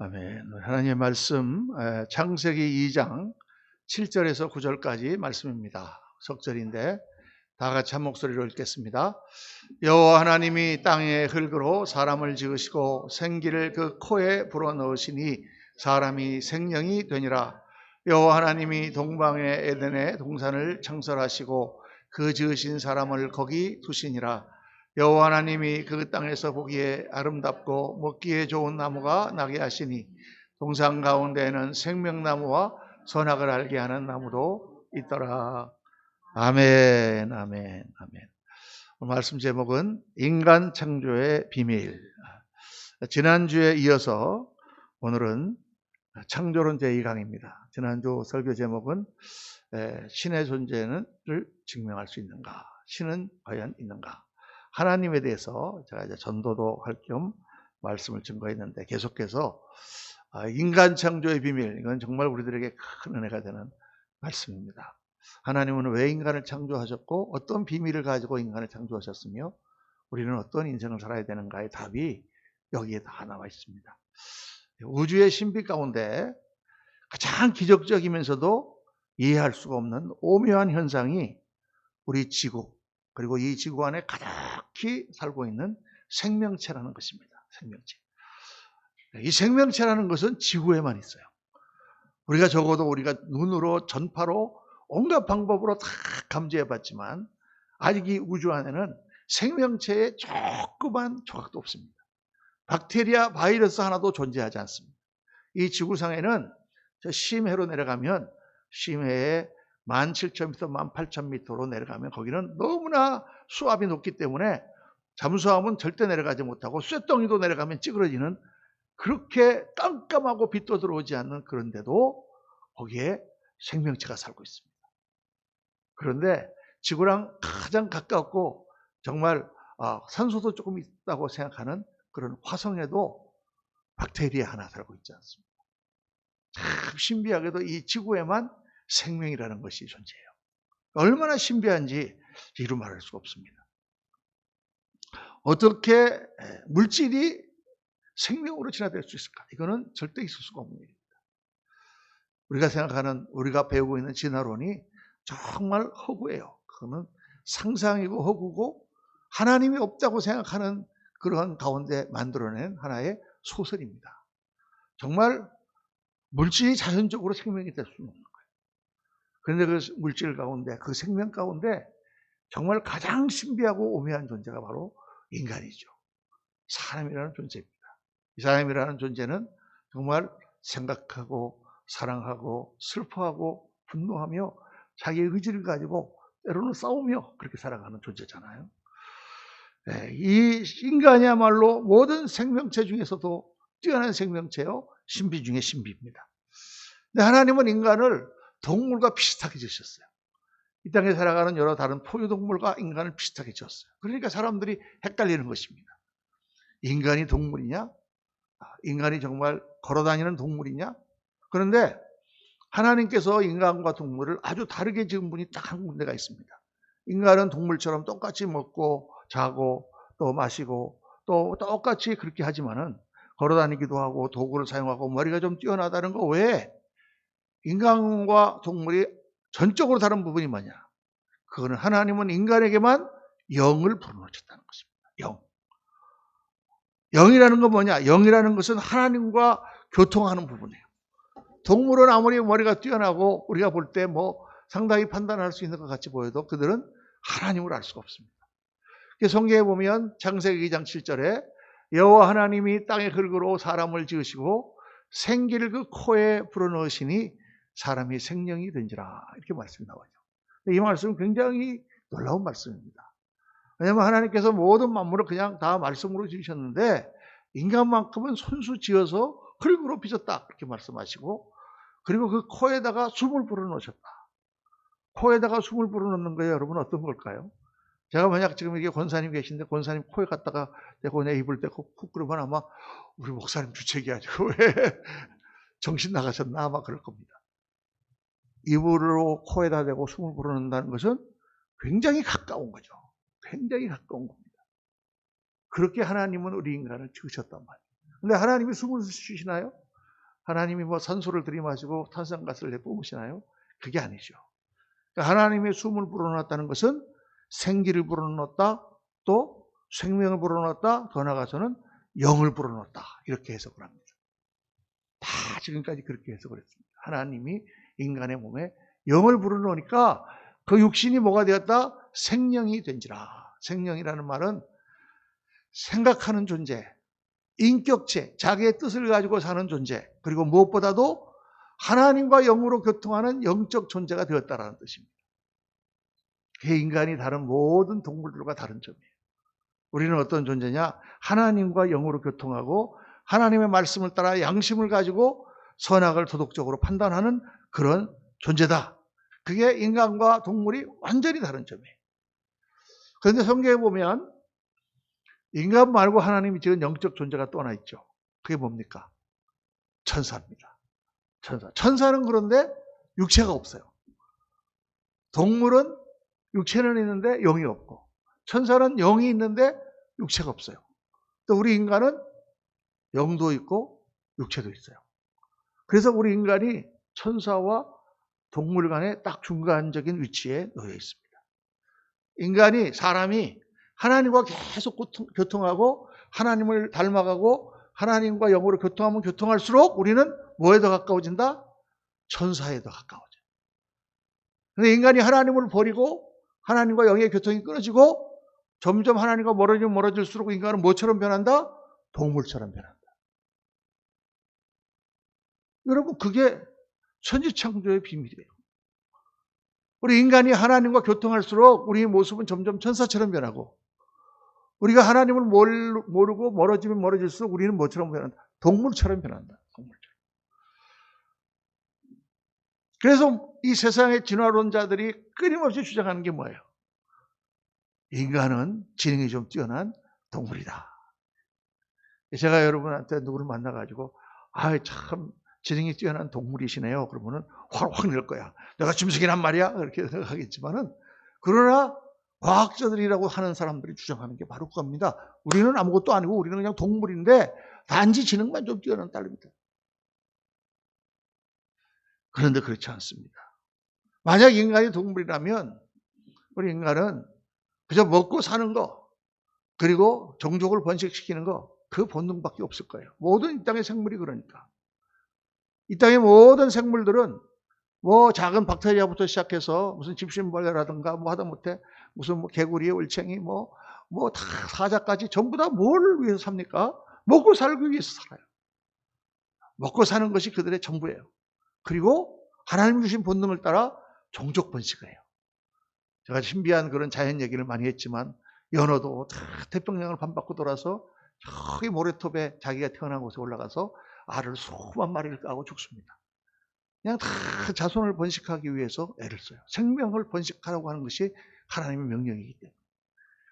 아멘. 하나님의 말씀 창세기 2장 7절에서 9절까지 말씀입니다. 석절인데 다 같이 한 목소리로 읽겠습니다. 여호와 하나님이 땅에 흙으로 사람을 지으시고 생기를 그 코에 불어넣으시니 사람이 생명이 되니라. 여호와 하나님이 동방의 에덴에 동산을 창설하시고 그 지으신 사람을 거기 두시니라. 여호와 하나님이 그 땅에서 보기에 아름답고 먹기에 좋은 나무가 나게 하시니 동산 가운데에는 생명나무와 선악을 알게 하는 나무도 있더라. 아멘, 아멘, 아멘. 오늘 말씀 제목은 인간 창조의 비밀. 지난주에 이어서 오늘은 창조론 제2강입니다. 지난주 설교 제목은 신의 존재를 증명할 수 있는가? 신은 과연 있는가? 하나님에 대해서 제가 이제 전도도 할 겸 말씀을 증거했는데 계속해서 인간 창조의 비밀, 이건 정말 우리들에게 큰 은혜가 되는 말씀입니다. 하나님은 왜 인간을 창조하셨고 어떤 비밀을 가지고 인간을 창조하셨으며 우리는 어떤 인생을 살아야 되는가의 답이 여기에 다 나와 있습니다. 우주의 신비 가운데 가장 기적적이면서도 이해할 수가 없는 오묘한 현상이 우리 지구, 그리고 이 지구 안에 가득히 살고 있는 생명체라는 것입니다. 생명체. 이 생명체라는 것은 지구에만 있어요. 우리가 적어도 우리가 눈으로, 전파로, 온갖 방법으로 다 감지해봤지만 아직 이 우주 안에는 생명체의 조그만 조각도 없습니다. 박테리아, 바이러스 하나도 존재하지 않습니다. 이 지구상에는 저 심해로 내려가면 심해에 17,000m, 18,000m로 내려가면 거기는 너무나 수압이 높기 때문에 잠수함은 절대 내려가지 못하고 쇳덩이도 내려가면 찌그러지는 그렇게 깜깜하고 빛도 들어오지 않는 그런데도 거기에 생명체가 살고 있습니다. 그런데 지구랑 가장 가깝고 정말 산소도 조금 있다고 생각하는 그런 화성에도 박테리아 하나 살고 있지 않습니다. 참 신비하게도 이 지구에만 생명이라는 것이 존재해요. 얼마나 신비한지 이루 말할 수가 없습니다. 어떻게 물질이 생명으로 진화될 수 있을까? 이거는 절대 있을 수가 없는 일입니다. 우리가 생각하는, 우리가 배우고 있는 진화론이 정말 허구예요. 그거는 상상이고 허구고 하나님이 없다고 생각하는 그런 가운데 만들어낸 하나의 소설입니다. 정말 물질이 자연적으로 생명이 될 수는 없는 거예요. 그런데 그 물질 가운데, 그 생명 가운데 정말 가장 신비하고 오묘한 존재가 바로 인간이죠. 사람이라는 존재입니다. 이 사람이라는 존재는 정말 생각하고 사랑하고 슬퍼하고 분노하며 자기의 의지를 가지고 때로는 싸우며 그렇게 살아가는 존재잖아요. 이 인간이야말로 모든 생명체 중에서도 뛰어난 생명체요, 신비 중에 신비입니다. 근데 하나님은 인간을 동물과 비슷하게 지으셨어요. 이 땅에 살아가는 여러 다른 포유동물과 인간을 비슷하게 지었어요. 그러니까 사람들이 헷갈리는 것입니다. 인간이 동물이냐? 인간이 정말 걸어다니는 동물이냐? 그런데 하나님께서 인간과 동물을 아주 다르게 지은 분이 딱 한 군데가 있습니다. 인간은 동물처럼 똑같이 먹고 자고 또 마시고 또 똑같이 그렇게 하지만은 걸어다니기도 하고 도구를 사용하고 머리가 좀 뛰어나다는 거 외에 인간과 동물이 전적으로 다른 부분이 뭐냐? 그거는 하나님은 인간에게만 영을 불어넣으셨다는 것입니다. 영. 영이라는 건 뭐냐? 영이라는 것은 하나님과 교통하는 부분이에요. 동물은 아무리 머리가 뛰어나고 우리가 볼 때 뭐 상당히 판단할 수 있는 것 같이 보여도 그들은 하나님을 알 수가 없습니다. 성경에 보면 창세기 2장 7절에 여호와 하나님이 땅의 흙으로 사람을 지으시고 생기를 그 코에 불어넣으시니 사람이 생명이 된지라, 이렇게 말씀이 나와요. 이 말씀은 굉장히 놀라운 말씀입니다. 왜냐하면 하나님께서 모든 만물을 그냥 다 말씀으로 지으셨는데 인간만큼은 손수 지어서 흙으로 빚었다, 이렇게 말씀하시고, 그리고 그 코에다가 숨을 불어넣으셨다. 코에다가 숨을 불어넣는 거예요. 여러분, 어떤 걸까요? 제가 만약 지금 이게 권사님 계신데 권사님 코에 갖다가 대고 내 입을 대고 쿡 그러면 아마 우리 목사님 주책이 아니고 왜 정신 나가셨나 아마 그럴 겁니다. 입으로 코에다 대고 숨을 불어넣는다는 것은 굉장히 가까운 거죠. 굉장히 가까운 겁니다. 그렇게 하나님은 우리 인간을 지으셨단 말이에요. 근데 하나님이 숨을 쉬시나요? 하나님이 뭐 산소를 들이마시고 탄산가스를 내뿜으시나요? 그게 아니죠. 그러니까 하나님의 숨을 불어넣었다는 것은 생기를 불어넣었다, 또 생명을 불어넣었다, 더 나아가서는 영을 불어넣었다, 이렇게 해석을 합니다. 다 지금까지 그렇게 해석을 했습니다. 하나님이 인간의 몸에 영을 불어넣으니까 그 육신이 뭐가 되었다? 생명이 된지라. 생명이라는 말은 생각하는 존재, 인격체, 자기의 뜻을 가지고 사는 존재, 그리고 무엇보다도 하나님과 영으로 교통하는 영적 존재가 되었다는 뜻입니다. 그게 인간이 다른 모든 동물들과 다른 점이에요. 우리는 어떤 존재냐? 하나님과 영으로 교통하고 하나님의 말씀을 따라 양심을 가지고 선악을 도덕적으로 판단하는 그런 존재다. 그게 인간과 동물이 완전히 다른 점이에요. 그런데 성경에 보면 인간 말고 하나님이 지은 영적 존재가 또 하나 있죠. 그게 뭡니까? 천사입니다. 천사. 천사는 그런데 육체가 없어요. 동물은 육체는 있는데 영이 없고, 천사는 영이 있는데 육체가 없어요. 또 우리 인간은 영도 있고 육체도 있어요. 그래서 우리 인간이 천사와 동물 간의 딱 중간적인 위치에 놓여 있습니다. 인간이, 사람이 하나님과 계속 교통하고 하나님을 닮아가고 하나님과 영으로 교통하면 교통할수록 우리는 뭐에 더 가까워진다? 천사에 더 가까워져요. 그런데 인간이 하나님을 버리고 하나님과 영의 교통이 끊어지고 점점 하나님과 멀어지면 멀어질수록 인간은 뭐처럼 변한다? 동물처럼 변한다. 여러분, 그게 천지창조의 비밀이에요. 우리 인간이 하나님과 교통할수록 우리의 모습은 점점 천사처럼 변하고, 우리가 하나님을 모르고 멀어지면 멀어질수록 우리는 뭐처럼 변한다? 동물처럼 변한다. 동물처럼. 그래서 이 세상의 진화론자들이 끊임없이 주장하는 게 뭐예요? 인간은 지능이 좀 뛰어난 동물이다. 제가 여러분한테 누구를 만나가지고 참 지능이 뛰어난 동물이시네요. 그러면은 확 낼 거야. 내가 짐승이란 말이야. 그렇게 생각하겠지만은, 그러나 과학자들이라고 하는 사람들이 주장하는 게 바로 그겁니다. 우리는 아무것도 아니고 우리는 그냥 동물인데 단지 지능만 좀 뛰어난 딸입니다. 그런데 그렇지 않습니다. 만약 인간이 동물이라면 우리 인간은 그저 먹고 사는 거, 그리고 종족을 번식시키는 거, 그 본능밖에 없을 거예요. 모든 이 땅의 생물이 그러니까. 이 땅의 모든 생물들은 뭐 작은 박테리아부터 시작해서 무슨 집신벌레라든가 뭐 하다못해 무슨 뭐 개구리, 올챙이 뭐 다 사자까지 전부 다 뭘 위해서 삽니까? 먹고 살기 위해서 살아요. 먹고 사는 것이 그들의 전부예요. 그리고 하나님 주신 본능을 따라 종족 번식을 해요. 제가 신비한 그런 자연 얘기를 많이 했지만, 연어도 다 태평양을 반바퀴 돌아서 저기 모래톱에 자기가 태어난 곳에 올라가서 알을 수만 마리를 까고 죽습니다. 그냥 다 자손을 번식하기 위해서 애를 써요. 생명을 번식하라고 하는 것이 하나님의 명령이기 때문에.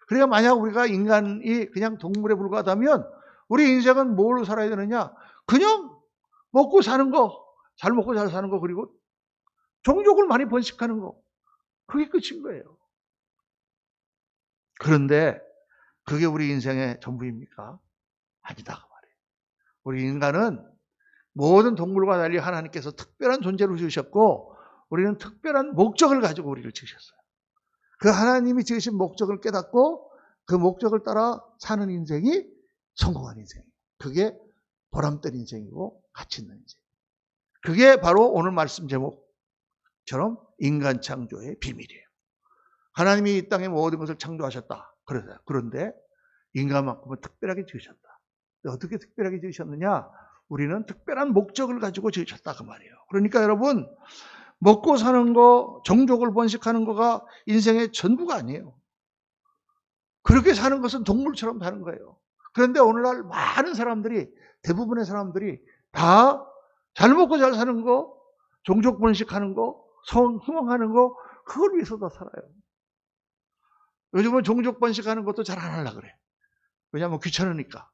그러니까 만약 우리가 인간이 그냥 동물에 불과하다면 우리 인생은 뭘로 살아야 되느냐? 그냥 먹고 사는 거, 잘 먹고 잘 사는 거, 그리고 종족을 많이 번식하는 거. 그게 끝인 거예요. 그런데 그게 우리 인생의 전부입니까? 아니다 그 말이에요. 우리 인간은 모든 동물과 달리 하나님께서 특별한 존재로 지으셨고, 우리는 특별한 목적을 가지고 우리를 지으셨어요. 그 하나님이 지으신 목적을 깨닫고 그 목적을 따라 사는 인생이 성공한 인생이에요. 그게 보람된 인생이고 가치 있는 인생. 그게 바로 오늘 말씀 제목처럼 인간 창조의 비밀이에요. 하나님이 이 땅의 모든 것을 창조하셨다. 그런데 인간만큼은 특별하게 지으셨다. 어떻게 특별하게 지으셨느냐? 우리는 특별한 목적을 가지고 지으셨다 그 말이에요. 그러니까 여러분, 먹고 사는 거, 종족을 번식하는 거가 인생의 전부가 아니에요. 그렇게 사는 것은 동물처럼 사는 거예요. 그런데 오늘날 많은 사람들이, 대부분의 사람들이 다 잘 먹고 잘 사는 거, 종족 번식하는 거, 흥왕하는 거, 그걸 위해서 다 살아요. 요즘은 종족 번식하는 것도 잘 안 하려고 그래. 왜냐하면 귀찮으니까.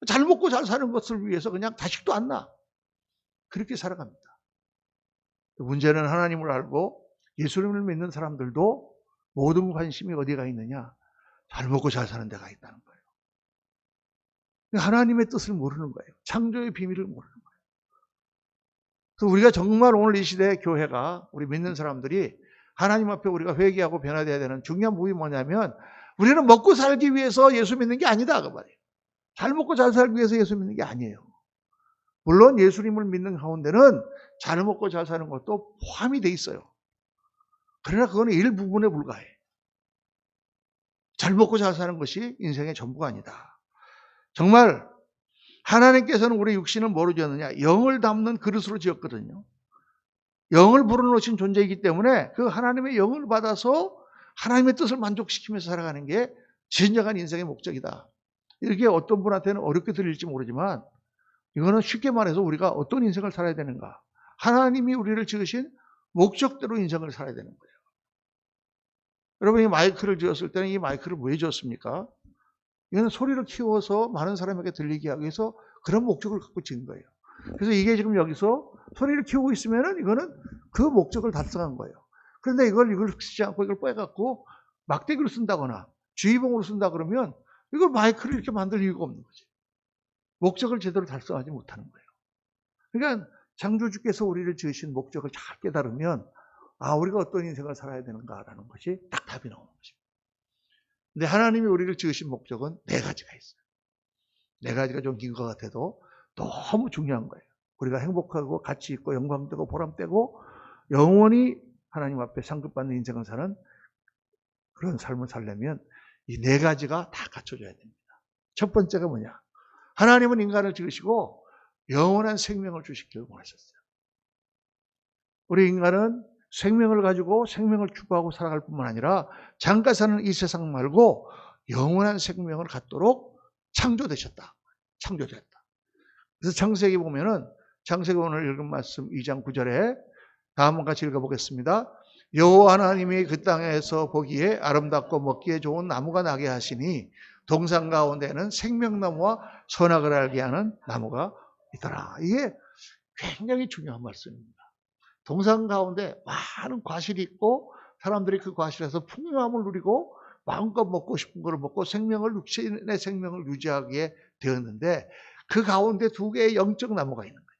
잘 먹고 잘 사는 것을 위해서 그냥 자식도 안 낳아. 그렇게 살아갑니다. 문제는 하나님을 알고 예수님을 믿는 사람들도 모든 관심이 어디가 있느냐? 잘 먹고 잘 사는 데가 있다는 거예요. 하나님의 뜻을 모르는 거예요. 창조의 비밀을 모르는 거예요. 그래서 우리가 정말 오늘 이 시대의 교회가, 우리 믿는 사람들이 하나님 앞에 우리가 회개하고 변화되어야 되는 중요한 부분이 뭐냐면, 우리는 먹고 살기 위해서 예수 믿는 게 아니다 그 말이에요. 잘 먹고 잘 살기 위해서 예수 믿는 게 아니에요. 물론 예수님을 믿는 가운데는 잘 먹고 잘 사는 것도 포함이 돼 있어요. 그러나 그거는 일부분에 불과해. 잘 먹고 잘 사는 것이 인생의 전부가 아니다. 정말 하나님께서는 우리 육신을 뭐로 지었느냐? 영을 담는 그릇으로 지었거든요. 영을 불어넣으신 존재이기 때문에 그 하나님의 영을 받아서 하나님의 뜻을 만족시키면서 살아가는 게 진정한 인생의 목적이다. 이게 어떤 분한테는 어렵게 들릴지 모르지만, 이거는 쉽게 말해서 우리가 어떤 인생을 살아야 되는가? 하나님이 우리를 지으신 목적대로 인생을 살아야 되는 거예요. 여러분, 이 마이크를 지었을 때는 이 마이크를 왜 지었습니까? 이거는 소리를 키워서 많은 사람에게 들리게 하기 위해서 그런 목적을 갖고 지은 거예요. 그래서 이게 지금 여기서 소리를 키우고 있으면은 이거는 그 목적을 달성한 거예요. 그런데 이걸 쓰지 않고 이걸 빼갖고 막대기로 쓴다거나 주의봉으로 쓴다 그러면 이걸 마이크를 이렇게 만들 이유가 없는 거지. 목적을 제대로 달성하지 못하는 거예요. 그러니까 창조주께서 우리를 지으신 목적을 잘 깨달으면, 아, 우리가 어떤 인생을 살아야 되는가라는 것이 딱 답이 나오는 것입니다. 근데 하나님이 우리를 지으신 목적은 4가지가 있어요. 4가지가 좀 긴 것 같아도 너무 중요한 거예요. 우리가 행복하고 가치 있고 영광되고 보람되고 영원히 하나님 앞에 상급받는 인생을 사는 그런 삶을 살려면 이 4가지가 다 갖춰져야 됩니다. 첫 번째가 뭐냐? 하나님은 인간을 지으시고 영원한 생명을 주시기를 원하셨어요. 우리 인간은 생명을 가지고 생명을 추구하고 살아갈 뿐만 아니라 잠깐 사는 이 세상 말고 영원한 생명을 갖도록 창조되셨다. 창조되었다. 그래서 창세기 보면은, 창세기 오늘 읽은 말씀 2장 9절에 다음과 같이 읽어보겠습니다. 여호와 하나님이 그 땅에서 보기에 아름답고 먹기에 좋은 나무가 나게 하시니 동산 가운데는 생명나무와 선악을 알게 하는 나무가 있더라. 이게 굉장히 중요한 말씀입니다. 동산 가운데 많은 과실이 있고 사람들이 그 과실에서 풍요함을 누리고 마음껏 먹고 싶은 걸 먹고 육신의 생명을 유지하게 되었는데, 그 가운데 2개의 영적 나무가 있는 거예요.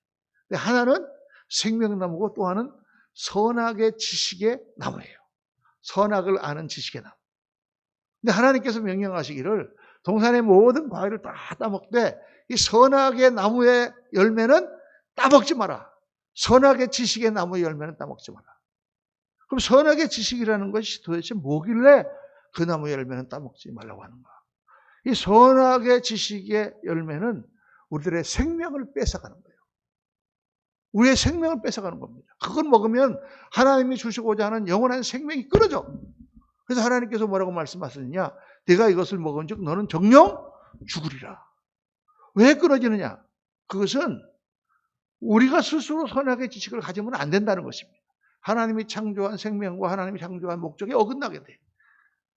근데 하나는 생명나무고 또 하나는 선악의 지식의 나무예요. 선악을 아는 지식의 나무. 근데 하나님께서 명령하시기를 동산의 모든 과일을 다 따먹되 이 선악의 나무의 열매는 따먹지 마라. 선악의 지식의 나무의 열매는 따먹지 마라. 그럼 선악의 지식이라는 것이 도대체 뭐길래 그 나무의 열매는 따먹지 말라고 하는가? 이 선악의 지식의 열매는 우리들의 생명을 뺏어가는 거예요. 우리의 생명을 뺏어가는 겁니다. 그걸 먹으면 하나님이 주시고자 하는 영원한 생명이 끊어져. 그래서 하나님께서 뭐라고 말씀하셨느냐? 네가 이것을 먹은 즉 너는 정녕 죽으리라. 왜 끊어지느냐? 그것은 우리가 스스로 선악의 지식을 가지면 안 된다는 것입니다. 하나님이 창조한 생명과 하나님이 창조한 목적에 어긋나게 돼.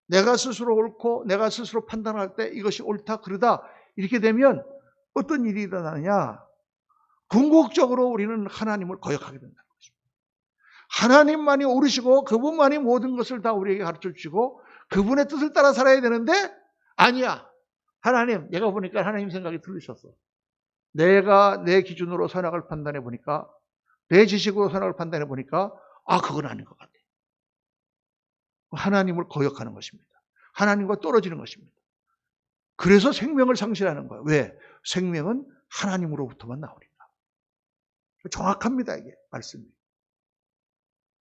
내가 스스로 옳고 내가 스스로 판단할 때 이것이 옳다 그러다 이렇게 되면 어떤 일이 일어나느냐? 궁극적으로 우리는 하나님을 거역하게 된다는 것입니다. 하나님만이 옳으시고 그분만이 모든 것을 다 우리에게 가르쳐 주시고 그분의 뜻을 따라 살아야 되는데, 아니야. 하나님, 내가 보니까 하나님 생각이 틀리셨어. 내가 내 기준으로 선악을 판단해 보니까, 내 지식으로 선악을 판단해 보니까 그건 아닌 것 같아. 하나님을 거역하는 것입니다. 하나님과 떨어지는 것입니다. 그래서 생명을 상실하는 거예요. 왜? 생명은 하나님으로부터만 나오니까. 정확합니다, 이게 말씀이.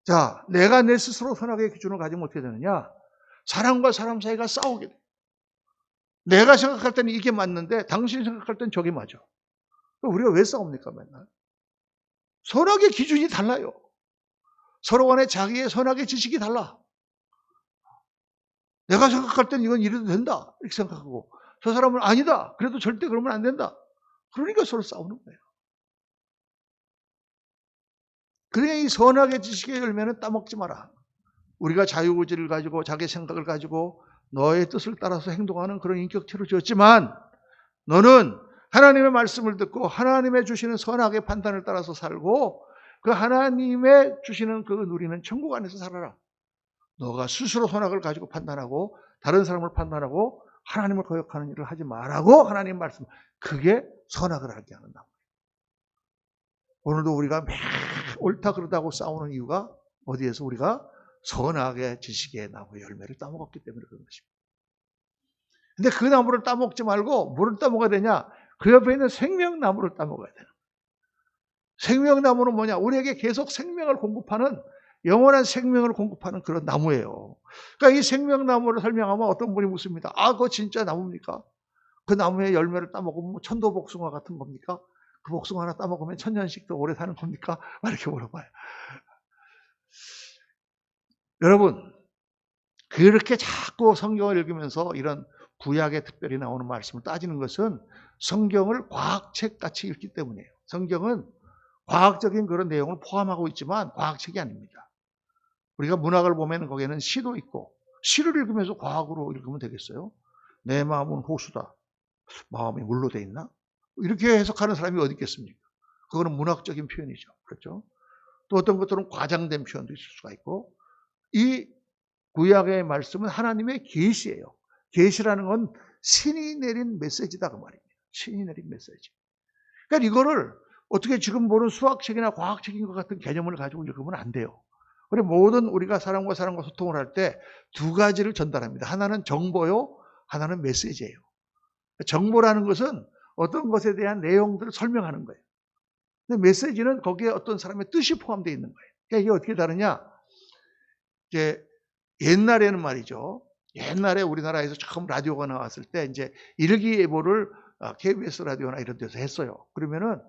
자, 내가 내 스스로 선악의 기준을 가지면 어떻게 되느냐? 사람과 사람 사이가 싸우게 돼. 내가 생각할 때는 이게 맞는데 당신이 생각할 때는 저게 맞아. 우리가 왜 싸웁니까, 맨날? 선악의 기준이 달라요. 서로 간에 자기의 선악의 지식이 달라. 내가 생각할 때는 이건 이래도 된다, 이렇게 생각하고, 저 사람은 아니다, 그래도 절대 그러면 안 된다. 그러니까 서로 싸우는 거예요. 그러니까 이 선악의 지식의 열매는 따먹지 마라. 우리가 자유의지를 가지고 자기 생각을 가지고 너의 뜻을 따라서 행동하는 그런 인격체로 지었지만, 너는 하나님의 말씀을 듣고 하나님의 주시는 선악의 판단을 따라서 살고 그 하나님의 주시는 그 누리는 천국 안에서 살아라. 너가 스스로 선악을 가지고 판단하고 다른 사람을 판단하고 하나님을 거역하는 일을 하지 말라고 하나님 말씀. 그게 선악을 알게 하는 나무. 오늘도 우리가 매 옳다 그러다고 싸우는 이유가 어디에서 우리가 선악의 지식의 나무의 열매를 따먹었기 때문에 그런 것입니다. 근데 그 나무를 따먹지 말고 뭐를 따먹어야 되냐? 그 옆에 있는 생명나무를 따먹어야 되는 거예요. 생명나무는 뭐냐? 우리에게 계속 생명을 공급하는, 영원한 생명을 공급하는 그런 나무예요. 그러니까 이 생명나무를 설명하면 어떤 분이 묻습니다. 아, 그거 진짜 나무입니까? 그 나무의 열매를 따먹으면 천도복숭아 같은 겁니까? 그 복숭아 하나 따먹으면 천년씩 더 오래 사는 겁니까? 이렇게 물어봐요. 여러분, 그렇게 자꾸 성경을 읽으면서 이런 구약에 특별히 나오는 말씀을 따지는 것은 성경을 과학책같이 읽기 때문이에요. 성경은 과학적인 그런 내용을 포함하고 있지만 과학책이 아닙니다. 우리가 문학을 보면 거기에는 시도 있고, 시를 읽으면서 과학으로 읽으면 되겠어요? 내 마음은 호수다. 마음이 물로 돼 있나? 이렇게 해석하는 사람이 어디 있겠습니까? 그거는 문학적인 표현이죠. 그렇죠? 또 어떤 것들은 과장된 표현도 있을 수가 있고, 이 구약의 말씀은 하나님의 계시예요. 계시라는 건 신이 내린 메시지다 그 말입니다. 신이 내린 메시지. 그러니까 이거를 어떻게 지금 보는 수학책이나 과학책인 것 같은 개념을 가지고 읽으면 안 돼요. 그래 모든 우리가 사람과 사람과 소통을 할 때 두 가지를 전달합니다. 하나는 정보요, 하나는 메시지예요. 정보라는 것은 어떤 것에 대한 내용들을 설명하는 거예요. 근데 메시지는 거기에 어떤 사람의 뜻이 포함되어 있는 거예요. 그러니까 이게 어떻게 다르냐? 이제 옛날에는 말이죠. 옛날에 우리나라에서 처음 라디오가 나왔을 때 이제 일기예보를 KBS 라디오나 이런 데서 했어요. 그러면은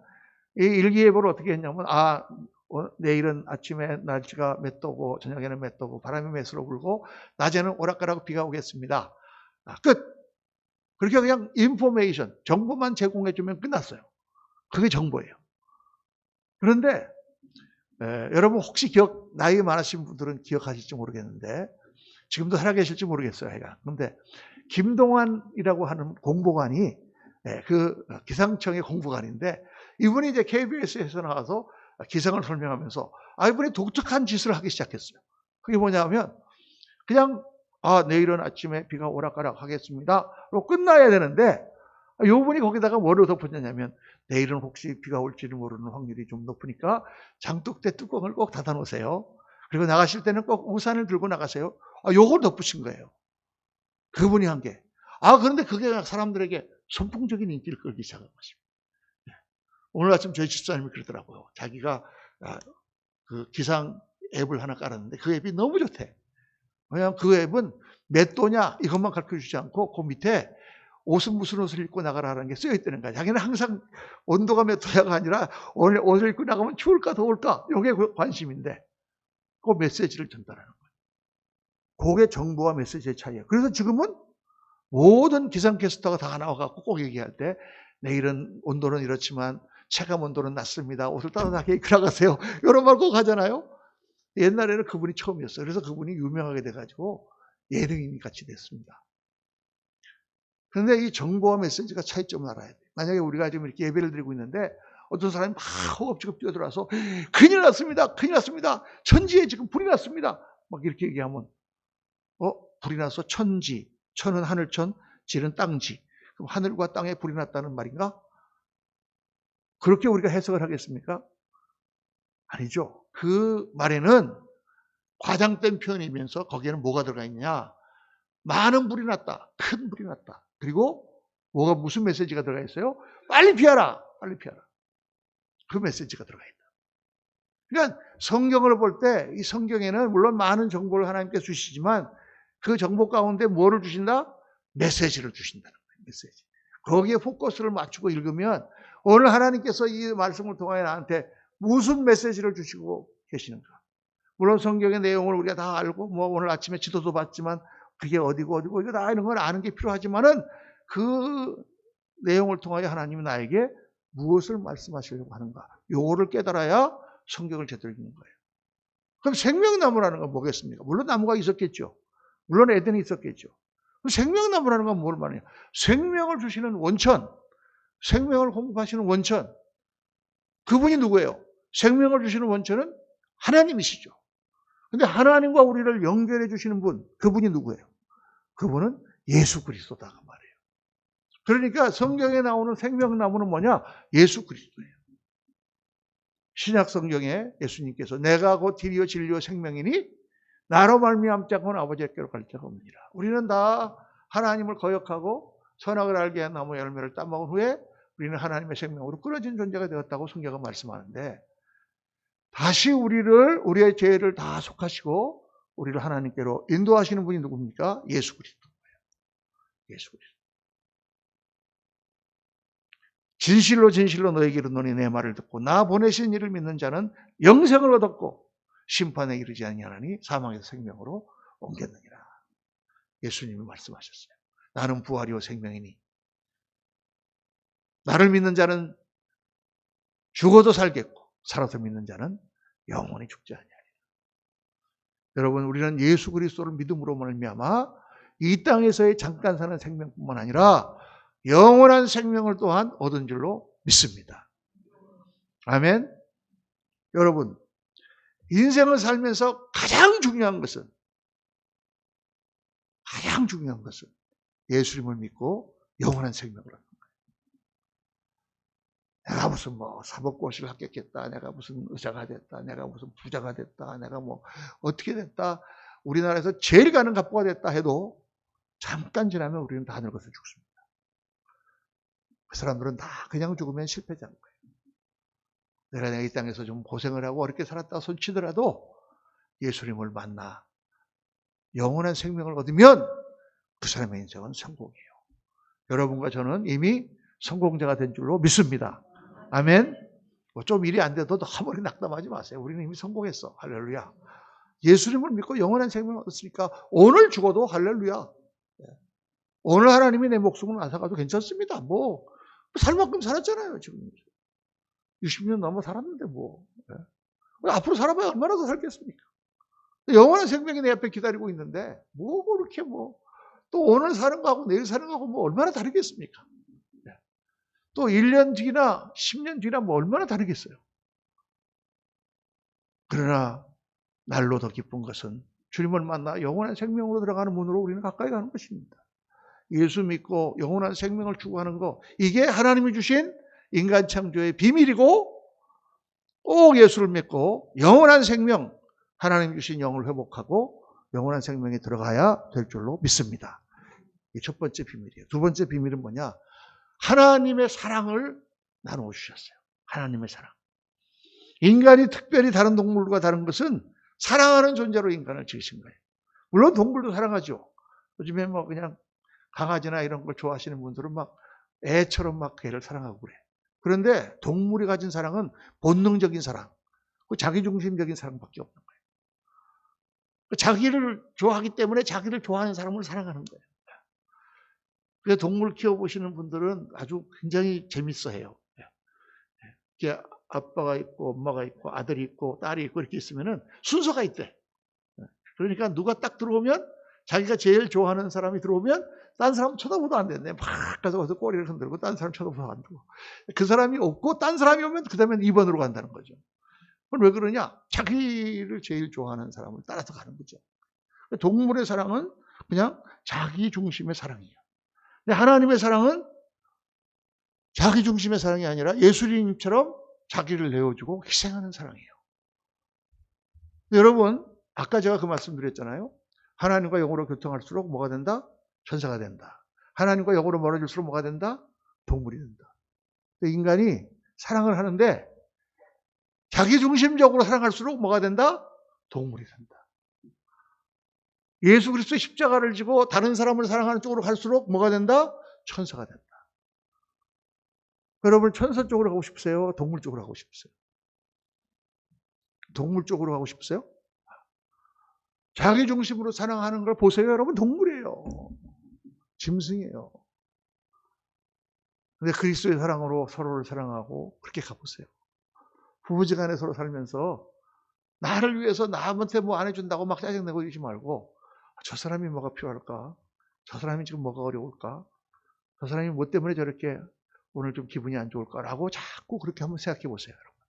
이 일기예보를 어떻게 했냐면 내일은 아침에 날씨가 몇 도고 저녁에는 몇 도고 바람이 몇으로 불고 낮에는 오락가락 비가 오겠습니다. 끝. 그렇게 그냥 인포메이션, 정보만 제공해 주면 끝났어요. 그게 정보예요. 그런데 여러분 혹시 나이 많으신 분들은 기억하실지 모르겠는데 지금도 살아계실지 모르겠어요. 그런데 김동완이라고 하는 공보관이 그 기상청의 공보관인데 이분이 이제 KBS에서 나와서 기상을 설명하면서 이분이 독특한 짓을 하기 시작했어요. 그게 뭐냐면 그냥 내일은 아침에 비가 오락가락 하겠습니다로 끝나야 되는데 이분이 거기다가 뭐를 덧붙였냐면 내일은 혹시 비가 올지를 모르는 확률이 좀 높으니까 장독대 뚜껑을 꼭 닫아 놓으세요. 그리고 나가실 때는 꼭 우산을 들고 나가세요. 요걸 덧붙인 거예요. 그분이 한 게. 그런데 그게 사람들에게 선풍적인 인기를 끌기 시작한 것입니다. 오늘 아침 저희 집사님이 그러더라고요. 자기가 그 기상 앱을 하나 깔았는데 그 앱이 너무 좋대. 왜냐하면 그 앱은 몇 도냐 이것만 가르쳐주지 않고 그 밑에 옷은 무슨 옷을 입고 나가라는 게 쓰여 있다는 거야. 자기는 항상 온도가 몇 도냐가 아니라 오늘 옷을 입고 나가면 추울까 더울까 이게 관심인데 그 메시지를 전달하는 거예요. 그게 정보와 메시지의 차이예요. 그래서 지금은 모든 기상캐스터가 다 나와갖고 꼭 얘기할 때 내일은 온도는 이렇지만 체감 온도는 낮습니다. 옷을 따뜻하게 입고 나가세요. 이런 말 꼭 하잖아요. 옛날에는 그분이 처음이었어요. 그래서 그분이 유명하게 돼가지고 예능인이 같이 됐습니다. 그런데 이 정보와 메시지가 차이점을 알아야 돼요. 만약에 우리가 지금 이렇게 예배를 드리고 있는데 어떤 사람이 막 허겁지겁 뛰어들어와서 큰일 났습니다. 큰일 났습니다. 천지에 지금 불이 났습니다. 막 이렇게 얘기하면 불이 나서 천지, 천은 하늘천, 지는 땅지. 그럼 하늘과 땅에 불이 났다는 말인가? 그렇게 우리가 해석을 하겠습니까? 아니죠. 그 말에는 과장된 표현이면서 거기에는 뭐가 들어가 있냐? 많은 불이 났다. 큰 불이 났다. 그리고 무슨 메시지가 들어가 있어요? 빨리 피하라. 빨리 피하라. 그 메시지가 들어가 있다. 그러니까 성경을 볼 때 이 성경에는 물론 많은 정보를 하나님께서 주시지만 그 정보 가운데 뭐를 주신다? 메시지를 주신다는 거예요. 메시지. 거기에 포커스를 맞추고 읽으면 오늘 하나님께서 이 말씀을 통하여 나한테 무슨 메시지를 주시고 계시는가. 물론 성경의 내용을 우리가 다 알고 오늘 아침에 지도도 봤지만 그게 어디고 이거 다 이런 걸 아는 게 필요하지만은 그 내용을 통하여 하나님은 나에게 무엇을 말씀하시려고 하는가. 요거를 깨달아야 성경을 제대로 읽는 거예요. 그럼 생명나무라는 건 뭐겠습니까? 물론 나무가 있었겠죠. 물론 에덴이 있었겠죠. 그럼 생명나무라는 건 뭘 말하냐? 생명을 주시는 원천, 생명을 공급하시는 원천. 그분이 누구예요? 생명을 주시는 원천은 하나님이시죠. 근데 하나님과 우리를 연결해 주시는 분, 그분이 누구예요? 그분은 예수 그리스도다 그 말이에요. 그러니까 성경에 나오는 생명나무는 뭐냐? 예수 그리스도예요. 신약 성경에 예수님께서 내가 곧 길이요 진리요 생명이니 나로 말미암지 않고는 아버지께로 갈 자가 없느니라. 우리는 다 하나님을 거역하고 선악을 알게 한 나무 열매를 따먹은 후에 우리는 하나님의 생명으로 끊어진 존재가 되었다고 성경은 말씀하는데, 다시 우리의 죄를 다 속하시고 우리를 하나님께로 인도하시는 분이 누굽니까? 예수 그리스도예요. 예수 그리스도. 진실로 진실로 너에게 이르노니 내 말을 듣고 나 보내신 이를 믿는 자는 영생을 얻었고 심판에 이르지 아니하나니 사망에서 생명으로 옮겼느니라. 예수님이 말씀하셨어요. 나는 부활이요 생명이니 나를 믿는 자는 죽어도 살겠고 살아서 믿는 자는 영원히 죽지 아니하리라. 여러분, 우리는 예수 그리스도를 믿음으로 말미암아 이 땅에서의 잠깐 사는 생명뿐만 아니라 영원한 생명을 또한 얻은 줄로 믿습니다. 아멘. 여러분, 인생을 살면서 가장 중요한 것은 예수님을 믿고 영원한 생명을 얻는 거예요. 내가 무슨 사법고시를 합격했다, 내가 무슨 의사가 됐다, 내가 무슨 부자가 됐다, 내가 어떻게 됐다, 우리나라에서 제일 가는 갑부가 됐다 해도 잠깐 지나면 우리는 다 늙어서 죽습니다. 그 사람들은 다 그냥 죽으면 실패자인 거예요. 내가 이 땅에서 좀 고생을 하고 어렵게 살았다 손치더라도 예수님을 만나 영원한 생명을 얻으면 그 사람의 인생은 성공이에요. 여러분과 저는 이미 성공자가 된 줄로 믿습니다. 아멘. 좀 일이 안 돼도 너무 낙담하지 마세요. 우리는 이미 성공했어. 할렐루야. 예수님을 믿고 영원한 생명을 얻었으니까 오늘 죽어도 할렐루야. 오늘 하나님이 내 목숨을 앗아가도 괜찮습니다. 살 만큼 살았잖아요. 지금 60년 넘어 살았는데 앞으로 살아봐야 얼마나 더 살겠습니까? 영원한 생명이 내 앞에 기다리고 있는데 그렇게 또 오늘 사는 거하고 내일 사는 거하고 얼마나 다르겠습니까? 또 1년 뒤나 10년 뒤나 얼마나 다르겠어요. 그러나 날로 더 기쁜 것은 주님을 만나 영원한 생명으로 들어가는 문으로 우리는 가까이 가는 것입니다. 예수 믿고 영원한 생명을 추구하는 거, 이게 하나님이 주신 인간 창조의 비밀이고, 꼭 예수를 믿고 영원한 생명, 하나님이 주신 영을 회복하고 영원한 생명에 들어가야 될 줄로 믿습니다. 이 첫 번째 비밀이에요. 두 번째 비밀은 뭐냐? 하나님의 사랑을 나누어 주셨어요. 하나님의 사랑. 인간이 특별히 다른 동물과 다른 것은 사랑하는 존재로 인간을 지으신 거예요. 물론 동물도 사랑하죠. 요즘에 그냥 강아지나 이런 걸 좋아하시는 분들은 애처럼 개를 사랑하고 그래. 그런데 동물이 가진 사랑은 본능적인 사랑, 자기중심적인 사랑밖에 없는 거예요. 자기를 좋아하기 때문에 자기를 좋아하는 사람을 사랑하는 거예요. 그래서 동물 키워보시는 분들은 아주 굉장히 재밌어해요. 아빠가 있고 엄마가 있고 아들이 있고 딸이 있고 이렇게 있으면은 순서가 있대. 그러니까 누가 딱 들어오면 자기가 제일 좋아하는 사람이 들어오면 딴 사람 쳐다보도 안 된대. 막 가서 꼬리를 흔들고 딴 사람 쳐다보도 안 되고. 그 사람이 없고 딴 사람이 오면 그 다음에 2번으로 간다는 거죠. 그럼 왜 그러냐? 자기를 제일 좋아하는 사람을 따라서 가는 거죠. 동물의 사랑은 그냥 자기 중심의 사랑이에요. 근데 하나님의 사랑은 자기 중심의 사랑이 아니라 예수님처럼 자기를 내어주고 희생하는 사랑이에요. 여러분, 아까 제가 그 말씀 드렸잖아요. 하나님과 영으로 교통할수록 뭐가 된다? 천사가 된다. 하나님과 영으로 멀어질수록 뭐가 된다? 동물이 된다. 인간이 사랑을 하는데 자기 중심적으로 사랑할수록 뭐가 된다? 동물이 된다. 예수 그리스도의 십자가를 지고 다른 사람을 사랑하는 쪽으로 갈수록 뭐가 된다? 천사가 된다. 여러분, 천사 쪽으로 가고 싶으세요? 동물 쪽으로 가고 싶으세요? 동물 쪽으로 가고 싶으세요? 자기 중심으로 사랑하는 걸 보세요. 여러분, 동물이에요. 짐승이에요. 근데 그리스도의 사랑으로 서로를 사랑하고 그렇게 가보세요. 부부지간에 서로 살면서 나를 위해서 남한테 안 해준다고 막 짜증내고 이러지 말고, 저 사람이 뭐가 필요할까? 저 사람이 지금 뭐가 어려울까? 저 사람이 뭐 때문에 저렇게 오늘 좀 기분이 안 좋을까라고 자꾸 그렇게 한번 생각해 보세요, 여러분.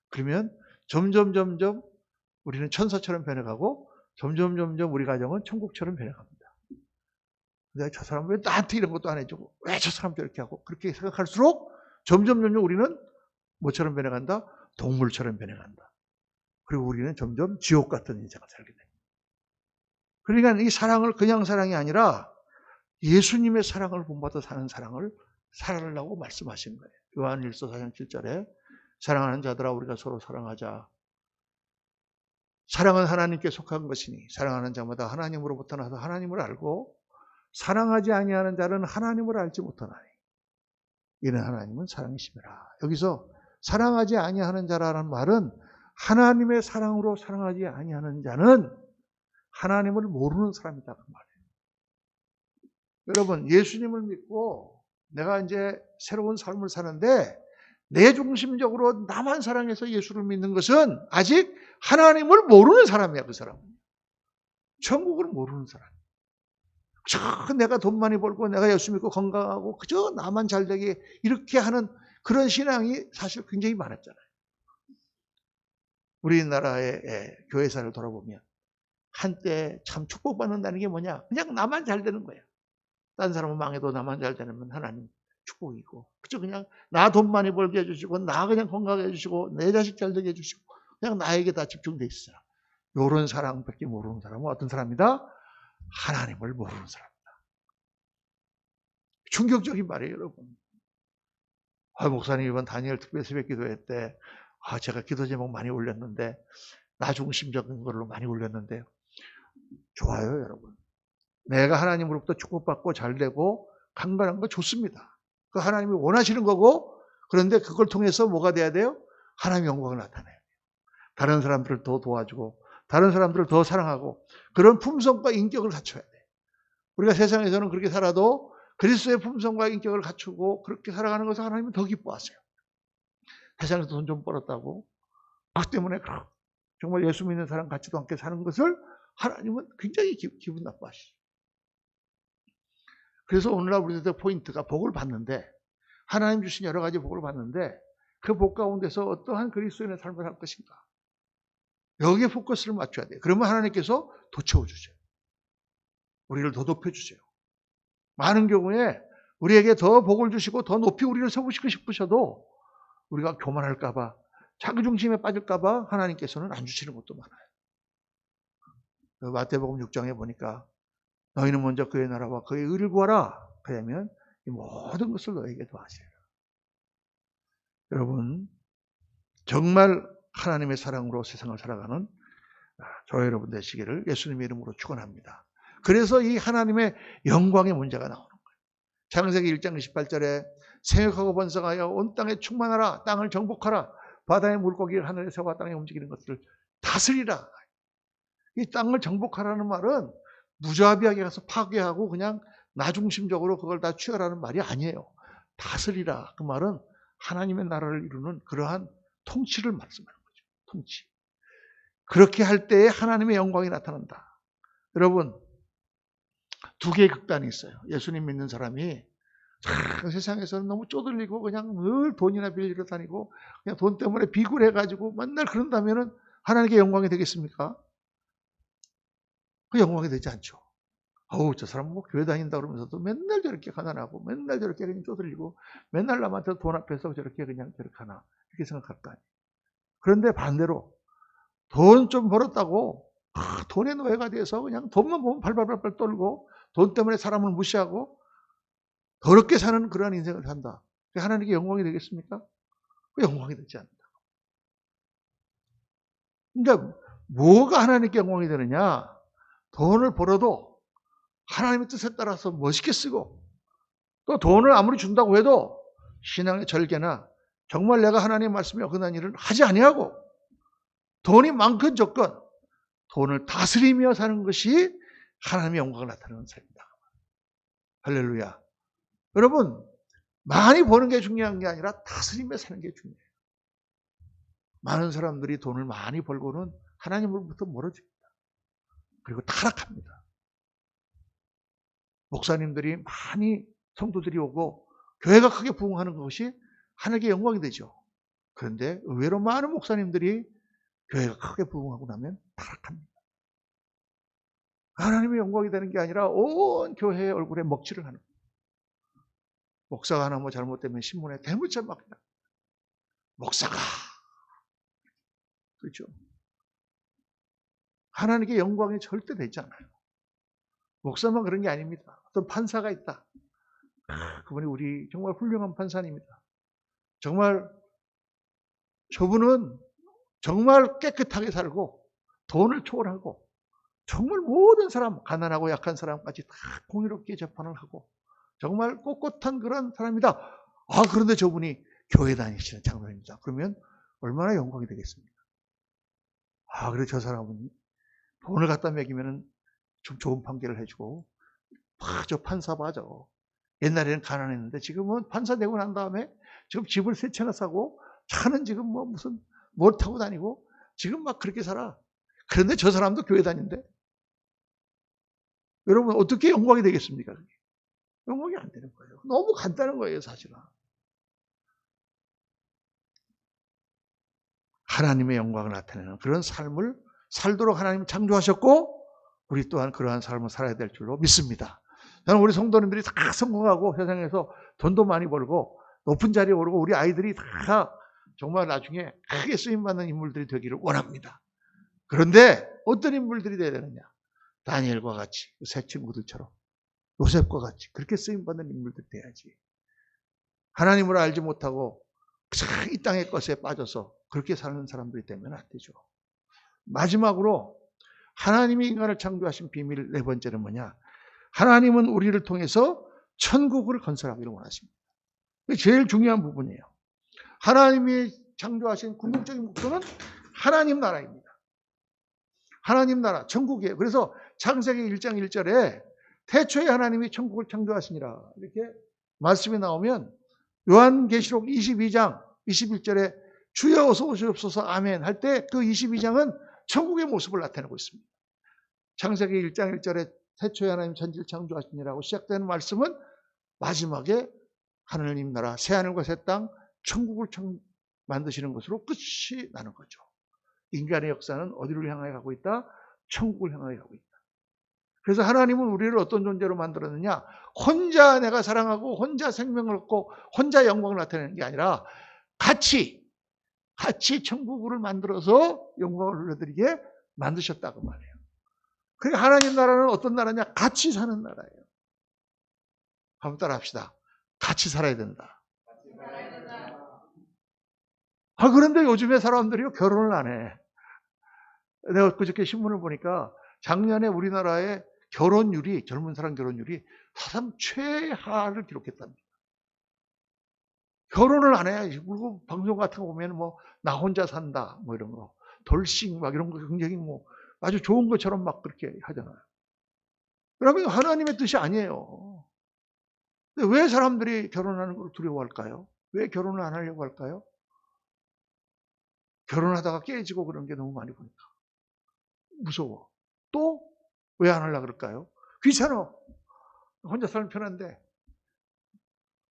그러면 점점 우리는 천사처럼 변해가고 점점 우리 가정은 천국처럼 변해갑니다. 근데 저 사람 왜 나한테 이런 것도 안 해주고 왜 저 사람도 이렇게 하고 그렇게 생각할수록 점점 우리는 뭐처럼 변해간다? 동물처럼 변해간다. 그리고 우리는 점점 지옥 같은 인생을 살게 됩니다. 그러니까 이 사랑을 그냥 사랑이 아니라 예수님의 사랑을 본받아 사는 사랑을 살아내라고 말씀하신 거예요. 요한일서 4장 7절에 사랑하는 자들아 우리가 서로 사랑하자. 사랑은 하나님께 속한 것이니 사랑하는 자마다 하나님으로부터 나서 하나님을 알고 사랑하지 아니하는 자는 하나님을 알지 못하나니 이는 하나님은 사랑이심이라. 여기서 사랑하지 아니하는 자라는 말은 하나님의 사랑으로 사랑하지 아니하는 자는 하나님을 모르는 사람이다 그 말이에요. 여러분 예수님을 믿고 내가 이제 새로운 삶을 사는데 내 중심적으로 나만 사랑해서 예수를 믿는 것은 아직 하나님을 모르는 사람이야. 그 사람은 천국을 모르는 사람. 저 내가 돈 많이 벌고 내가 예수 믿고 건강하고 그저 나만 잘 되게 이렇게 하는 그런 신앙이 사실 굉장히 많았잖아요. 우리나라의 교회사를 돌아보면 한때 참 축복받는다는 게 뭐냐? 그냥 나만 잘 되는 거야. 다른 사람은 망해도 나만 잘 되면 하나님 축복이고 그저 그냥 나 돈 많이 벌게 해주시고 나 그냥 건강하게 해주시고 내 자식 잘 되게 해주시고 그냥 나에게 다 집중돼 있어. 이런 사랑밖에 모르는 사람은 어떤 사람이다? 하나님을 모르는 사람이다. 충격적인 말이에요, 여러분. 목사님 이번 다니엘 특별 새벽 기도회 때 제가 기도 제목 많이 올렸는데 나 중심적인 걸로 많이 올렸는데요. 좋아요, 여러분. 내가 하나님으로부터 축복받고 잘되고 강건한 거 좋습니다. 그 하나님이 원하시는 거고 그런데 그걸 통해서 뭐가 돼야 돼요? 하나님의 영광을 나타내야 돼요. 다른 사람들을 더 도와주고 다른 사람들을 더 사랑하고 그런 품성과 인격을 갖춰야 돼요. 우리가 세상에서는 그렇게 살아도 그리스도의 품성과 인격을 갖추고 그렇게 살아가는 것을 하나님은 더 기뻐하세요. 세상에서 돈 좀 벌었다고 그 때문에 정말 예수 믿는 사람 같지도 않게 사는 것을 하나님은 굉장히 기분 나빠하시죠. 그래서 오늘날 우리들 포인트가 복을 받는데 하나님 주신 여러 가지 복을 받는데 그 복 가운데서 어떠한 그리스도인의 삶을 할 것인가 여기에 포커스를 맞춰야 돼요. 그러면 하나님께서 더 채워주세요. 우리를 더 높여주세요. 많은 경우에 우리에게 더 복을 주시고 더 높이 우리를 세우시고 싶으셔도 우리가 교만할까 봐 자기중심에 빠질까 봐 하나님께서는 안 주시는 것도 많아요. 마태복음 6장에 보니까 너희는 먼저 그의 나라와 그의 의를 구하라. 그러면 이 모든 것을 너에게 더하시리라. 여러분 정말 하나님의 사랑으로 세상을 살아가는 저와 여러분 되시기를 예수님의 이름으로 축원합니다. 그래서 이 하나님의 영광의 문제가 나오는 거예요. 창세기 1장 28절에 생육하고 번성하여 온 땅에 충만하라. 땅을 정복하라. 바다의 물고기를 하늘의 새와 땅에 움직이는 것들을 다스리라. 이 땅을 정복하라는 말은 무자비하게 가서 파괴하고 그냥 나중심적으로 그걸 다 취하라는 말이 아니에요. 다스리라. 그 말은 하나님의 나라를 이루는 그러한 통치를 말씀하는 거죠. 통치. 그렇게 할 때에 하나님의 영광이 나타난다. 여러분 두 개의 극단이 있어요. 예수님 믿는 사람이 세상에서는 너무 쪼들리고 그냥 늘 돈이나 빌리러 다니고 그냥 돈 때문에 비굴해가지고 맨날 그런다면은 하나님께 영광이 되겠습니까? 그 영광이 되지 않죠. 저 사람 뭐 교회 다닌다 그러면서도 맨날 저렇게 가난하고 맨날 저렇게 그냥 쪼들리고 맨날 남한테 돈 앞에서 저렇게 그냥 저렇게 하나 이렇게 생각할 거 아니에요. 그런데 반대로 돈 좀 벌었다고 돈의 노예가 돼서 그냥 돈만 보면 발발발발 떨고 돈 때문에 사람을 무시하고 더럽게 사는 그러한 인생을 산다. 하나님께 영광이 되겠습니까? 영광이 되지 않는다. 그러니까 뭐가 하나님께 영광이 되느냐? 돈을 벌어도 하나님의 뜻에 따라서 멋있게 쓰고 또 돈을 아무리 준다고 해도 신앙의 절개나 정말 내가 하나님의 말씀에 어긋난 일을 하지 아니하고 돈이 많건 적건 돈을 다스리며 사는 것이 하나님의 영광을 나타내는 삶이다. 할렐루야. 여러분 많이 버는 게 중요한 게 아니라 다스리며 사는 게 중요해요. 많은 사람들이 돈을 많이 벌고는 하나님으로부터 멀어집니다. 그리고 타락합니다. 목사님들이 많이 성도들이 오고 교회가 크게 부흥하는 것이 하나님께 영광이 되죠. 그런데 의외로 많은 목사님들이 교회가 크게 부흥하고 나면 타락합니다. 하나님의 영광이 되는 게 아니라 온 교회의 얼굴에 먹칠을 하는 거예요. 목사가 하나 뭐 잘못되면 신문에 대문자 막 목사가 그렇죠? 하나님께 영광이 절대 되지 않아요. 목사만 그런 게 아닙니다. 어떤 판사가 있다. 그분이 우리 정말 훌륭한 판사님이다. 정말 저분은 정말 깨끗하게 살고 돈을 초월하고 정말 모든 사람, 가난하고 약한 사람까지 다 공의롭게 재판을 하고 정말 꼿꼿한 그런 사람이다. 아, 그런데 저분이 교회 다니시는 장로입니다. 그러면 얼마나 영광이 되겠습니까? 아, 그래 저 사람은 돈을 갖다 먹이면 좀 좋은 판결을 해주고 저 판사 맞아. 옛날에는 가난했는데 지금은 판사 되고 난 다음에 지금 집을 3채나 사고 차는 지금 뭐 무슨 뭘 타고 다니고 지금 막 그렇게 살아. 그런데 저 사람도 교회 다닌대. 여러분 어떻게 영광이 되겠습니까? 영광이 안 되는 거예요. 너무 간단한 거예요, 사실은. 하나님의 영광을 나타내는 그런 삶을 살도록 하나님 창조하셨고 우리 또한 그러한 삶을 살아야 될 줄로 믿습니다. 저는 우리 성도님들이 다 성공하고 세상에서 돈도 많이 벌고 높은 자리에 오르고 우리 아이들이 다 정말 나중에 크게 쓰임받는 인물들이 되기를 원합니다. 그런데 어떤 인물들이 되어야 되느냐? 다니엘과 같이 새 친구들처럼 요셉과 같이 그렇게 쓰임받는 인물들이 돼야지. 하나님을 알지 못하고 이 땅의 것에 빠져서 그렇게 사는 사람들이 되면 안 되죠. 마지막으로 하나님이 인간을 창조하신 비밀 4번째는 뭐냐? 하나님은 우리를 통해서 천국을 건설하기를 원하십니다. 이게 제일 중요한 부분이에요. 하나님이 창조하신 궁극적인 목표는 하나님 나라입니다. 하나님 나라, 천국이에요. 그래서 창세기 1장 1절에 태초에 하나님이 천국을 창조하시니라 이렇게 말씀이 나오면 요한계시록 22장 21절에 주여 어서 오시옵소서 아멘 할 때 그 22장은 천국의 모습을 나타내고 있습니다. 창세기 1장 1절에 태초에 하나님 천지를 창조하시니라고 시작되는 말씀은 마지막에 하나님 나라 새하늘과 새 땅 천국을 만드시는 것으로 끝이 나는 거죠. 인간의 역사는 어디를 향해 가고 있다? 천국을 향해 가고 있다. 그래서 하나님은 우리를 어떤 존재로 만들었느냐? 혼자 내가 사랑하고 혼자 생명을 얻고 혼자 영광을 나타내는 게 아니라 같이 천국을 만들어서 영광을 흘려드리게 만드셨다고 말해요. 그러니까 하나님 나라는 어떤 나라냐? 같이 사는 나라예요. 한번 따라 합시다. 같이 살아야 된다. 아, 그런데 요즘에 사람들이요, 결혼을 안 해. 내가 그저께 신문을 보니까 작년에 우리나라의 결혼율이, 젊은 사람 결혼율이 사상 최하를 기록했답니다. 결혼을 안 해. 그리고 방송 같은 거 보면 뭐, 나 혼자 산다, 뭐 이런 거. 돌싱, 막 이런 거 굉장히 뭐, 아주 좋은 것처럼 막 그렇게 하잖아요. 그러면 하나님의 뜻이 아니에요. 근데 왜 사람들이 결혼하는 걸 두려워할까요? 왜 결혼을 안 하려고 할까요? 결혼하다가 깨지고 그런 게 너무 많이 보니까. 무서워. 또 왜 안 하려고 그럴까요? 귀찮아. 혼자 살면 편한데.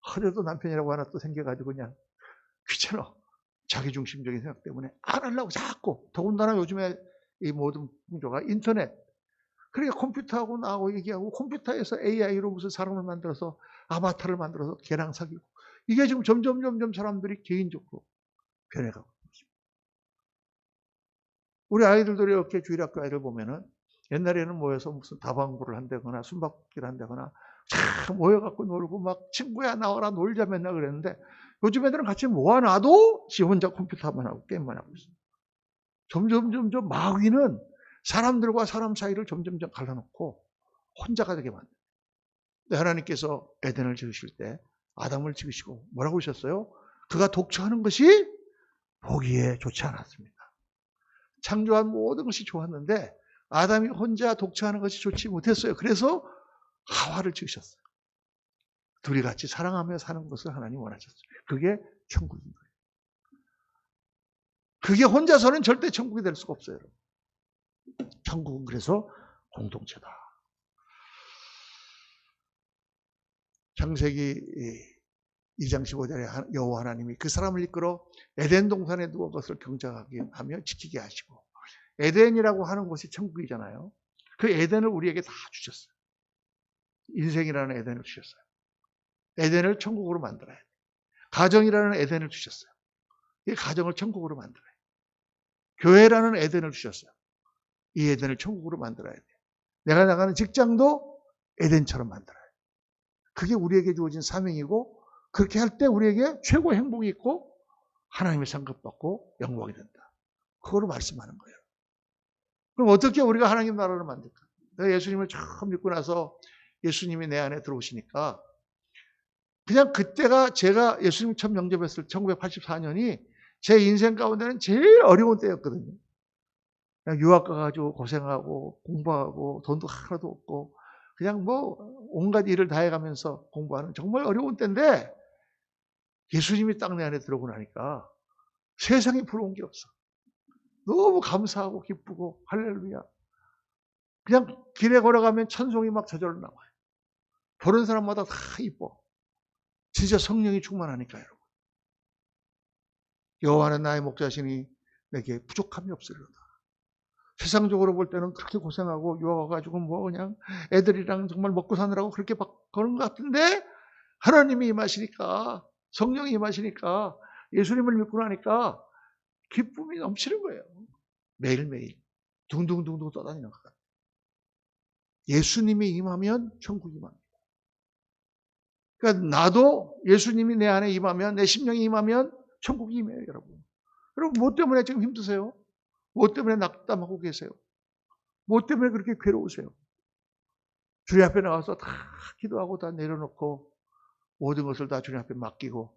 하려도 남편이라고 하나 또 생겨가지고 그냥 귀찮아. 자기중심적인 생각 때문에 안 하려고 자꾸. 더군다나 요즘에 이 모든 풍조가 인터넷. 그러니까 컴퓨터하고 나하고 얘기하고 컴퓨터에서 AI로 무슨 사람을 만들어서 아바타를 만들어서 걔랑 사귀고. 이게 지금 점점 사람들이 개인적으로 변해가고 있습니다. 우리 아이들도 이렇게 주일학교 아이들 보면은 옛날에는 모여서 무슨 다방구를 한다거나 숨바꼭질을 한다거나 참 모여갖고 놀고 막 친구야 나와라 놀자 맨날 그랬는데 요즘 애들은 같이 모아놔도 지 혼자 컴퓨터만 하고 게임만 하고 있어요. 점점 마귀는 사람들과 사람 사이를 점점 갈라놓고 혼자가 되게 만듭니다. 하나님께서 에덴을 지으실 때 아담을 지으시고 뭐라고 하셨어요? 그가 독처하는 것이 보기에 좋지 않았습니다. 창조한 모든 것이 좋았는데 아담이 혼자 독처하는 것이 좋지 못했어요. 그래서 하와를 지으셨어요. 둘이 같이 사랑하며 사는 것을 하나님 원하셨어요. 그게 천국인 거예요. 그게 혼자서는 절대 천국이 될 수가 없어요. 천국은 그래서 공동체다. 창세기 2장 15절에 여호와 하나님이 그 사람을 이끌어 에덴 동산에 두어 것을 경작하게 하며 지키게 하시고 에덴이라고 하는 곳이 천국이잖아요. 그 에덴을 우리에게 다 주셨어요. 인생이라는 에덴을 주셨어요. 에덴을 천국으로 만들어야 돼요. 가정이라는 에덴을 주셨어요. 이 가정을 천국으로 만들어야 돼요. 교회라는 에덴을 주셨어요. 이 에덴을 천국으로 만들어야 돼요. 내가 나가는 직장도 에덴처럼 만들어야 돼요. 그게 우리에게 주어진 사명이고, 그렇게 할 때 우리에게 최고의 행복이 있고 하나님의 상급받고 영광이 된다. 그거를 말씀하는 거예요. 그럼 어떻게 우리가 하나님 나라를 만들까? 내가 예수님을 처음 믿고 나서 예수님이 내 안에 들어오시니까 그냥 그때가 제가 예수님 처음 영접했을 1984년이 제 인생 가운데는 제일 어려운 때였거든요. 그냥 유학 가가지고 고생하고 공부하고 돈도 하나도 없고 그냥 뭐 온갖 일을 다 해가면서 공부하는 정말 어려운 때인데 예수님이 딱 내 안에 들어오고 나니까 세상에 부러운 게 없어. 너무 감사하고 기쁘고 할렐루야. 그냥 길에 걸어가면 천송이 막 저절로 나와요. 보는 사람마다 다 이뻐. 진짜 성령이 충만하니까 여러분. 여호와는 나의 목자시니 내게 부족함이 없으리로다. 세상적으로 볼 때는 그렇게 고생하고 유학 와가지고 뭐 그냥 애들이랑 정말 먹고 사느라고 그렇게 그런 것 같은데 하나님이 임하시니까 성령이 임하시니까 예수님을 믿고 나니까 기쁨이 넘치는 거예요. 매일매일 둥둥둥둥 떠다니는 것 같아요. 예수님이 임하면 천국이 임합니다. 그러니까 나도 예수님이 내 안에 임하면 내 심령이 임하면 천국이 임해요. 여러분. 여러분 뭐 때문에 지금 힘드세요? 뭐 때문에 낙담하고 계세요? 뭐 때문에 그렇게 괴로우세요? 주님 앞에 나와서 다 기도하고 다 내려놓고 모든 것을 다 주님 앞에 맡기고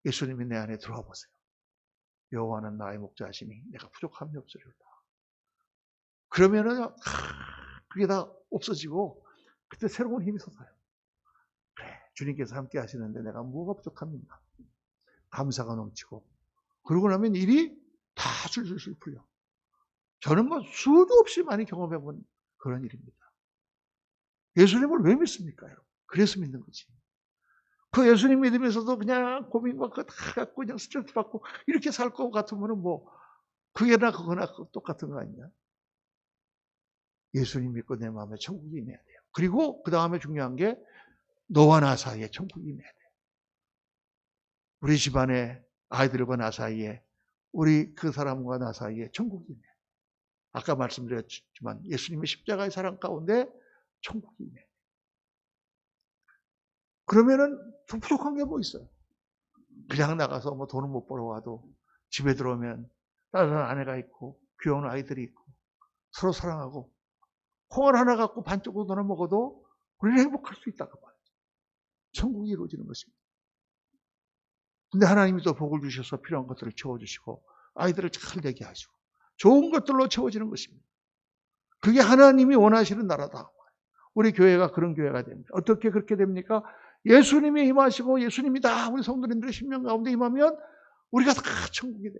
예수님이 내 안에 들어와 보세요. 여호와는 나의 목자시니 내가 부족함이 없으리로다. 그러면은 그게 다 없어지고 그때 새로운 힘이 솟아요. 그래, 주님께서 함께 하시는데 내가 뭐가 부족합니까? 감사가 넘치고 그러고 나면 일이 다 술술술 풀려. 저는 뭐 수도 없이 많이 경험해 본 그런 일입니다. 예수님을 왜 믿습니까? 여러분? 그래서 믿는 거지. 그 예수님 믿으면서도 그냥 고민과 그거 다 갖고 그냥 스트레스 받고 이렇게 살 것 같으면 뭐 그게나 그거나 똑같은 거 아니냐. 예수님 믿고 내 마음에 천국이 임해야 돼요. 그리고 그 다음에 중요한 게 너와 나 사이에 천국이 임해야 돼요. 우리 집안에 아이들과 나 사이에 우리 그 사람과 나 사이에 천국이 임해야 돼요. 아까 말씀드렸지만 예수님의 십자가의 사랑 가운데 천국이 임해야 돼요. 그러면은 좀 부족한 게 뭐 있어요? 그냥 나가서 뭐 돈을 못 벌어 와도 집에 들어오면 따뜻한 아내가 있고 귀여운 아이들이 있고 서로 사랑하고 콩알 하나 갖고 반쪽으로 돈을 먹어도 우리는 행복할 수 있다고 말이죠. 천국이 이루어지는 것입니다. 근데 하나님이 또 복을 주셔서 필요한 것들을 채워주시고 아이들을 잘 되게 하시고 좋은 것들로 채워지는 것입니다. 그게 하나님이 원하시는 나라다. 우리 교회가 그런 교회가 됩니다. 어떻게 그렇게 됩니까? 예수님이 임하시고 예수님이 다 우리 성도님들의 심령 가운데 임하면 우리가 다 천국이 돼요.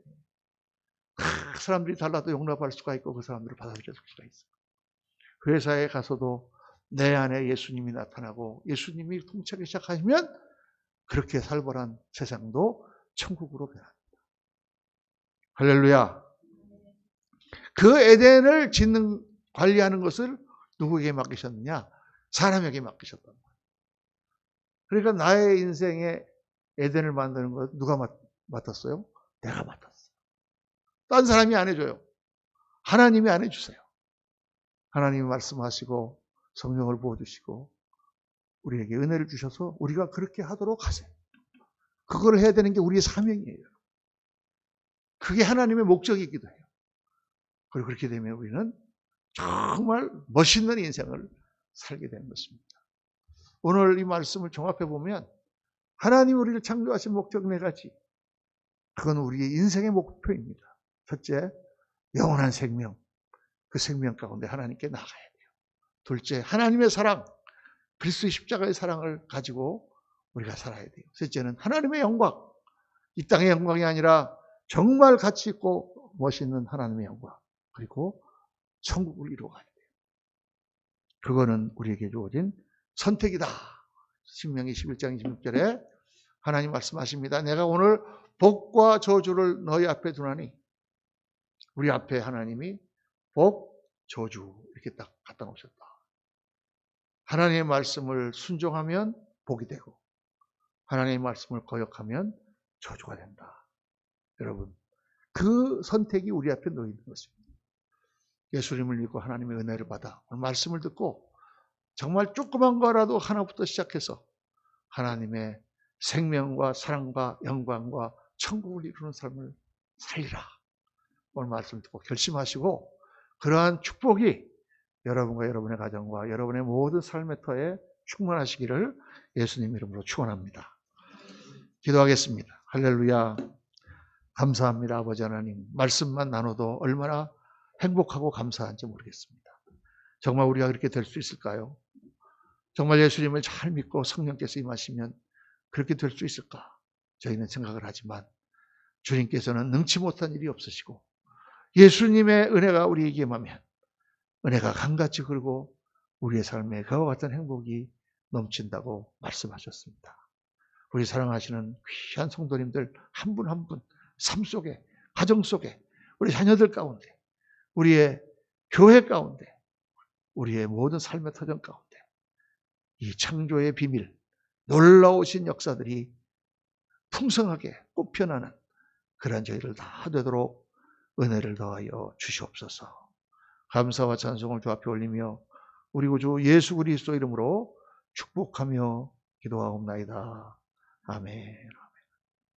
그 사람들이 달라도 용납할 수가 있고 그 사람들을 받아들일 수가 있어요. 회사에 가서도 내 안에 예수님이 나타나고 예수님이 통치하기 시작하시면 그렇게 살벌한 세상도 천국으로 변합니다. 할렐루야. 그 에덴을 짓는 관리하는 것을 누구에게 맡기셨느냐? 사람에게 맡기셨단 말이에요. 그러니까 나의 인생에 에덴을 만드는 것 누가 맡았어요? 내가 맡았어요. 딴 사람이 안 해줘요. 하나님이 안 해주세요. 하나님이 말씀하시고 성령을 부어주시고 우리에게 은혜를 주셔서 우리가 그렇게 하도록 하세요. 그걸 해야 되는 게 우리의 사명이에요. 그게 하나님의 목적이기도 해요. 그리고 그렇게 되면 우리는 정말 멋있는 인생을 살게 되는 것입니다. 오늘 이 말씀을 종합해 보면 하나님 우리를 창조하신 목적 네 가지. 그건 우리의 인생의 목표입니다. 첫째, 영원한 생명. 그 생명 가운데 하나님께 나가야 돼요. 둘째, 하나님의 사랑. 그리스도의 십자가의 사랑을 가지고 우리가 살아야 돼요. 셋째는 하나님의 영광. 이 땅의 영광이 아니라 정말 가치 있고 멋있는 하나님의 영광. 그리고 천국을 이루어가야 돼요. 그거는 우리에게 주어진 선택이다. 신명기 11장 26절에 하나님 말씀하십니다. 내가 오늘 복과 저주를 너희 앞에 두나니 우리 앞에 하나님이 복, 저주 이렇게 딱 갖다 놓으셨다. 하나님의 말씀을 순종하면 복이 되고 하나님의 말씀을 거역하면 저주가 된다. 여러분, 그 선택이 우리 앞에 놓여 있는 것입니다. 예수님을 믿고 하나님의 은혜를 받아 오늘 말씀을 듣고 정말 조그만 거라도 하나부터 시작해서 하나님의 생명과 사랑과 영광과 천국을 이루는 삶을 살리라. 오늘 말씀 듣고 결심하시고 그러한 축복이 여러분과 여러분의 가정과 여러분의 모든 삶의 터에 충만하시기를 예수님 이름으로 축원합니다. 기도하겠습니다. 할렐루야. 감사합니다. 아버지 하나님. 말씀만 나눠도 얼마나 행복하고 감사한지 모르겠습니다. 정말 우리가 그렇게 될 수 있을까요? 정말 예수님을 잘 믿고 성령께서 임하시면 그렇게 될 수 있을까? 저희는 생각을 하지만 주님께서는 능치 못한 일이 없으시고 예수님의 은혜가 우리에게 임하면 은혜가 강같이 흐르고 우리의 삶에 그와 같은 행복이 넘친다고 말씀하셨습니다. 우리 사랑하시는 귀한 성도님들 한 분 한 분 삶 속에, 가정 속에, 우리 자녀들 가운데, 우리의 교회 가운데, 우리의 모든 삶의 터전 가운데 이 창조의 비밀, 놀라우신 역사들이 풍성하게 꽃피어나는 그런 저희를 다 되도록 은혜를 더하여 주시옵소서. 감사와 찬송을 주 앞에 올리며 우리 구주 예수 그리스도 이름으로 축복하며 기도하옵나이다. 아멘.